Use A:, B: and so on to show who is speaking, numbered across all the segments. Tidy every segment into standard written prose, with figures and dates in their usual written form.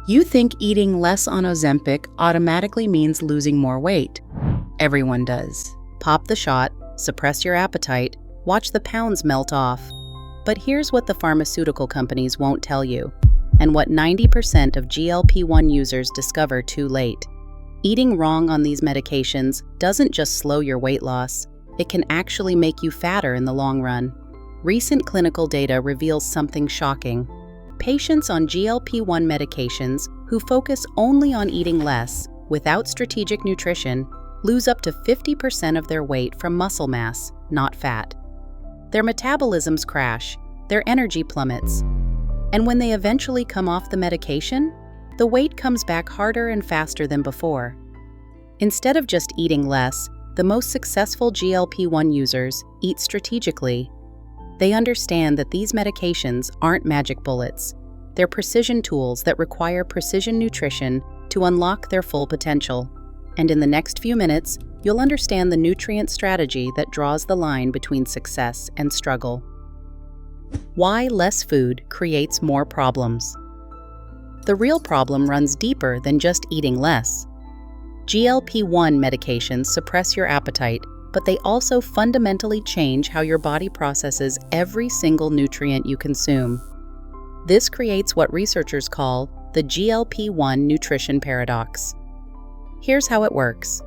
A: You think eating less on Ozempic automatically means losing more weight. Everyone does. Pop the shot, suppress your appetite, watch the pounds melt off. But here's what the pharmaceutical companies won't tell you, and what 90% of GLP-1 users discover too late. Eating wrong on these medications doesn't just slow your weight loss, it can actually make you fatter in the long run. Recent clinical data reveals something shocking. Patients on GLP-1 medications who focus only on eating less, without strategic nutrition, lose up to 50% of their weight from muscle mass, not fat. Their metabolisms crash, their energy plummets. And when they eventually come off the medication, the weight comes back harder and faster than before. Instead of just eating less, the most successful GLP-1 users eat strategically. They understand that these medications aren't magic bullets. They're precision tools that require precision nutrition to unlock their full potential. And in the next few minutes, you'll understand the nutrient strategy that draws the line between success and struggle. Why less food creates more problems. The real problem runs deeper than just eating less. GLP-1 medications suppress your appetite, but they also fundamentally change how your body processes every single nutrient you consume. This creates what researchers call the GLP-1 nutrition paradox. Here's how it works.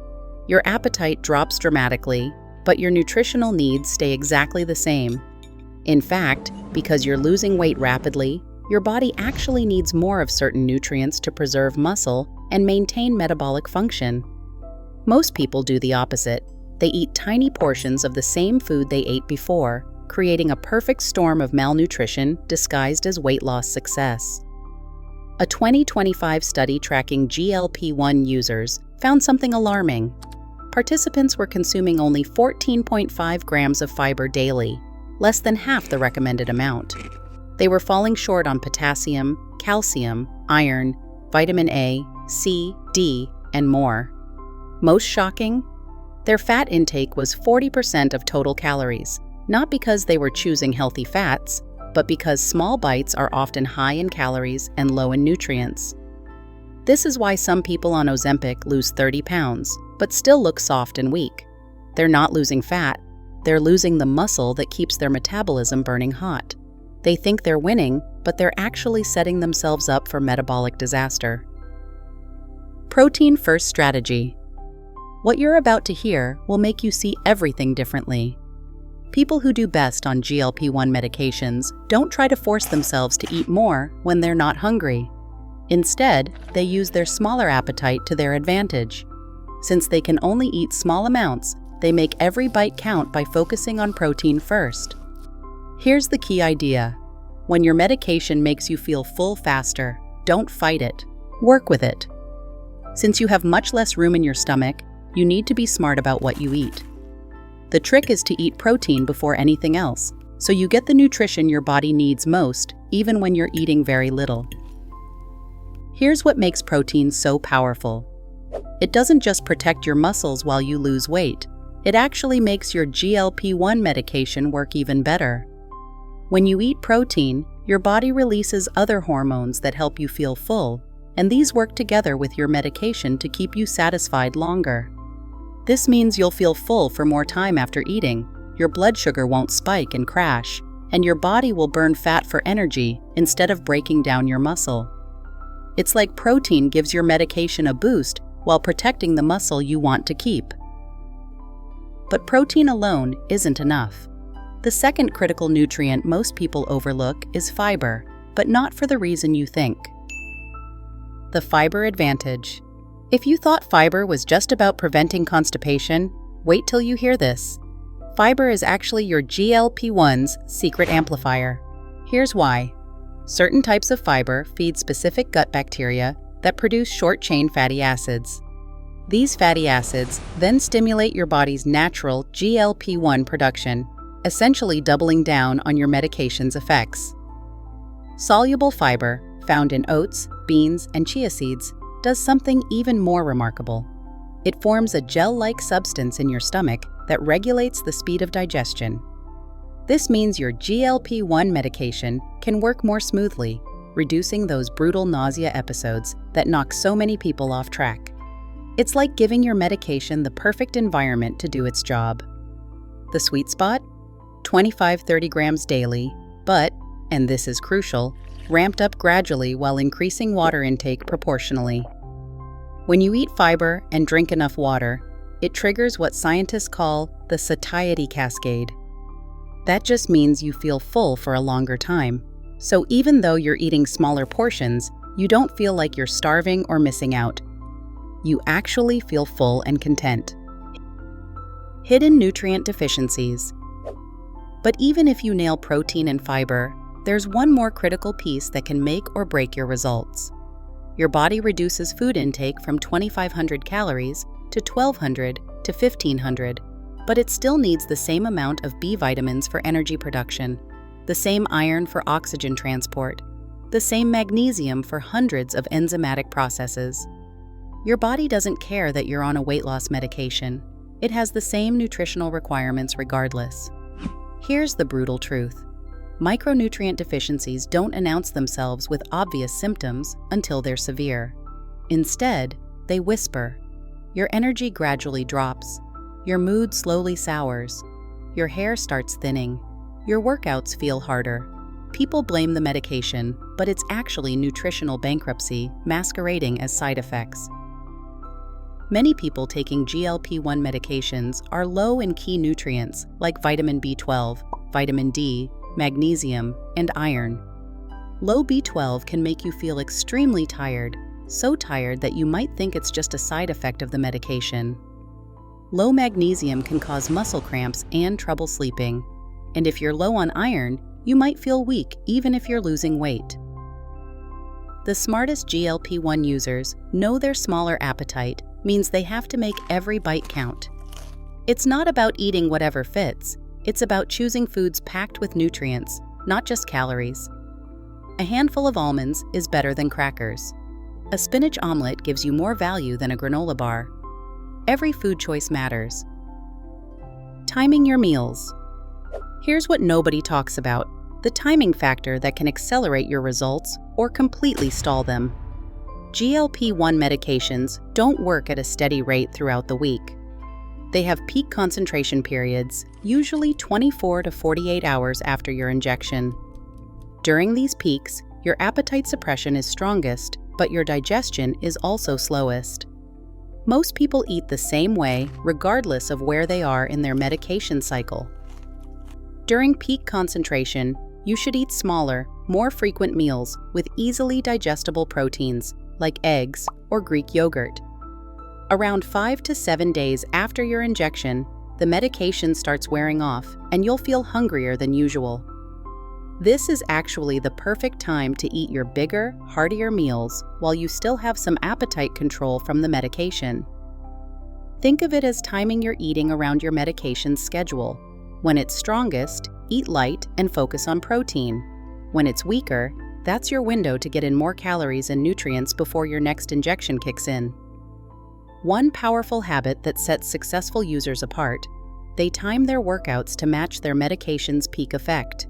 A: Your appetite drops dramatically, but your nutritional needs stay exactly the same. In fact, because you're losing weight rapidly, your body actually needs more of certain nutrients to preserve muscle and maintain metabolic function. Most people do the opposite. They eat tiny portions of the same food they ate before, creating a perfect storm of malnutrition disguised as weight loss success. A 2025 study tracking GLP-1 users found something alarming. Participants were consuming only 14.5 grams of fiber daily, less than half the recommended amount. They were falling short on potassium, calcium, iron, vitamin A, C, D, and more. Most shocking? Their fat intake was 40% of total calories, not because they were choosing healthy fats, but because small bites are often high in calories and low in nutrients. This is why some people on Ozempic lose 30 pounds, but still look soft and weak. They're not losing fat, they're losing the muscle that keeps their metabolism burning hot. They think they're winning, but they're actually setting themselves up for metabolic disaster. Protein-first strategy. What you're about to hear will make you see everything differently. People who do best on GLP-1 medications don't try to force themselves to eat more when they're not hungry. Instead, they use their smaller appetite to their advantage. Since they can only eat small amounts, they make every bite count by focusing on protein first. Here's the key idea. When your medication makes you feel full faster, don't fight it. Work with it. Since you have much less room in your stomach, you need to be smart about what you eat. The trick is to eat protein before anything else, so you get the nutrition your body needs most, even when you're eating very little. Here's what makes protein so powerful. It doesn't just protect your muscles while you lose weight, it actually makes your GLP-1 medication work even better. When you eat protein, your body releases other hormones that help you feel full, and these work together with your medication to keep you satisfied longer. This means you'll feel full for more time after eating, your blood sugar won't spike and crash, and your body will burn fat for energy instead of breaking down your muscle. It's like protein gives your medication a boost while protecting the muscle you want to keep. But protein alone isn't enough. The second critical nutrient most people overlook is fiber, but not for the reason you think. The fiber advantage. If you thought fiber was just about preventing constipation, wait till you hear this. Fiber is actually your GLP-1's secret amplifier. Here's why. Certain types of fiber feed specific gut bacteria that produce short-chain fatty acids. These fatty acids then stimulate your body's natural GLP-1 production, essentially doubling down on your medication's effects. Soluble fiber, found in oats, beans, and chia seeds, does something even more remarkable. It forms a gel-like substance in your stomach that regulates the speed of digestion. This means your GLP-1 medication can work more smoothly, reducing those brutal nausea episodes that knock so many people off track. It's like giving your medication the perfect environment to do its job. The sweet spot? 25-30 grams daily, but, and this is crucial, ramped up gradually while increasing water intake proportionally. When you eat fiber and drink enough water, it triggers what scientists call the satiety cascade. That just means you feel full for a longer time. So even though you're eating smaller portions, you don't feel like you're starving or missing out. You actually feel full and content. Hidden nutrient deficiencies. But even if you nail protein and fiber, there's one more critical piece that can make or break your results. Your body reduces food intake from 2,500 calories to 1,200 to 1,500, but it still needs the same amount of B vitamins for energy production, the same iron for oxygen transport, the same magnesium for hundreds of enzymatic processes. Your body doesn't care that you're on a weight loss medication. It has the same nutritional requirements regardless. Here's the brutal truth. Micronutrient deficiencies don't announce themselves with obvious symptoms until they're severe. Instead, they whisper. Your energy gradually drops. Your mood slowly sours. Your hair starts thinning. Your workouts feel harder. People blame the medication, but it's actually nutritional bankruptcy masquerading as side effects. Many people taking GLP-1 medications are low in key nutrients like vitamin B12, vitamin D, magnesium, and iron. Low B12 can make you feel extremely tired, so tired that you might think it's just a side effect of the medication. Low magnesium can cause muscle cramps and trouble sleeping. And if you're low on iron, you might feel weak even if you're losing weight. The smartest GLP-1 users know their smaller appetite means they have to make every bite count. It's not about eating whatever fits. It's about choosing foods packed with nutrients, not just calories. A handful of almonds is better than crackers. A spinach omelet gives you more value than a granola bar. Every food choice matters. Timing your meals. Here's what nobody talks about: the timing factor that can accelerate your results or completely stall them. GLP-1 medications don't work at a steady rate throughout the week. They have peak concentration periods, usually 24 to 48 hours after your injection. During these peaks, your appetite suppression is strongest, but your digestion is also slowest. Most people eat the same way, regardless of where they are in their medication cycle. During peak concentration, you should eat smaller, more frequent meals with easily digestible proteins, like eggs or Greek yogurt. Around 5 to 7 days after your injection, the medication starts wearing off and you'll feel hungrier than usual. This is actually the perfect time to eat your bigger, heartier meals while you still have some appetite control from the medication. Think of it as timing your eating around your medication's schedule. When it's strongest, eat light and focus on protein. When it's weaker, that's your window to get in more calories and nutrients before your next injection kicks in. One powerful habit that sets successful users apart: they time their workouts to match their medication's peak effect.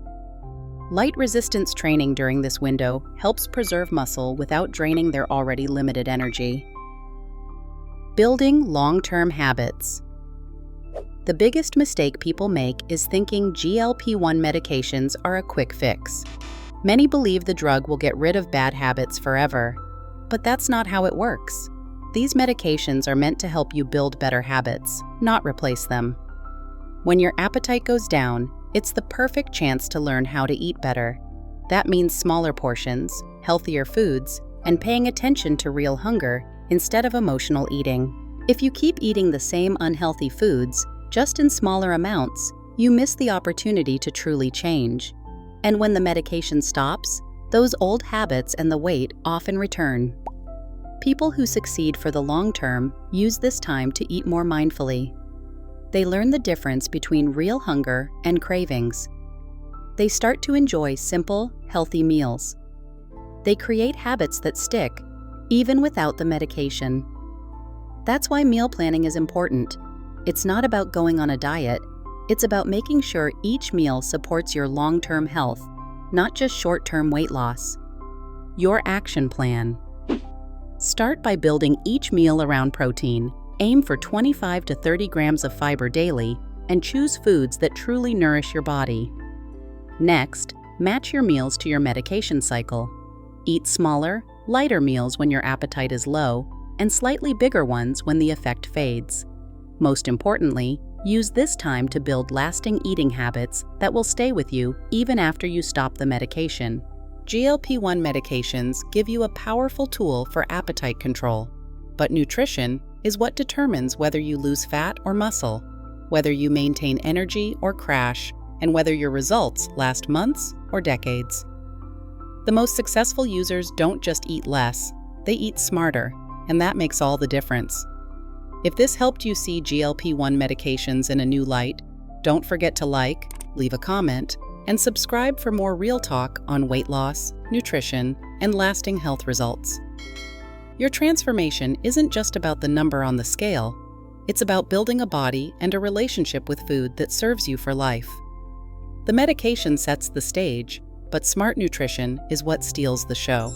A: Light resistance training during this window helps preserve muscle without draining their already limited energy. Building long-term habits. The biggest mistake people make is thinking GLP-1 medications are a quick fix. Many believe the drug will get rid of bad habits forever, but that's not how it works. These medications are meant to help you build better habits, not replace them. When your appetite goes down, it's the perfect chance to learn how to eat better. That means smaller portions, healthier foods, and paying attention to real hunger instead of emotional eating. If you keep eating the same unhealthy foods, just in smaller amounts, you miss the opportunity to truly change. And when the medication stops, those old habits and the weight often return. People who succeed for the long term use this time to eat more mindfully. They learn the difference between real hunger and cravings. They start to enjoy simple, healthy meals. They create habits that stick, even without the medication. That's why meal planning is important. It's not about going on a diet. It's about making sure each meal supports your long-term health, not just short-term weight loss. Your action plan. Start by building each meal around protein. Aim for 25 to 30 grams of fiber daily and choose foods that truly nourish your body. Next, match your meals to your medication cycle. Eat smaller, lighter meals when your appetite is low and slightly bigger ones when the effect fades. Most importantly, use this time to build lasting eating habits that will stay with you even after you stop the medication. GLP-1 medications give you a powerful tool for appetite control, but nutrition is what determines whether you lose fat or muscle, whether you maintain energy or crash, and whether your results last months or decades. The most successful users don't just eat less, they eat smarter, and that makes all the difference. If this helped you see GLP-1 medications in a new light, don't forget to like, leave a comment, and subscribe for more real talk on weight loss, nutrition, and lasting health results. Your transformation isn't just about the number on the scale, it's about building a body and a relationship with food that serves you for life. The medication sets the stage, but smart nutrition is what steals the show.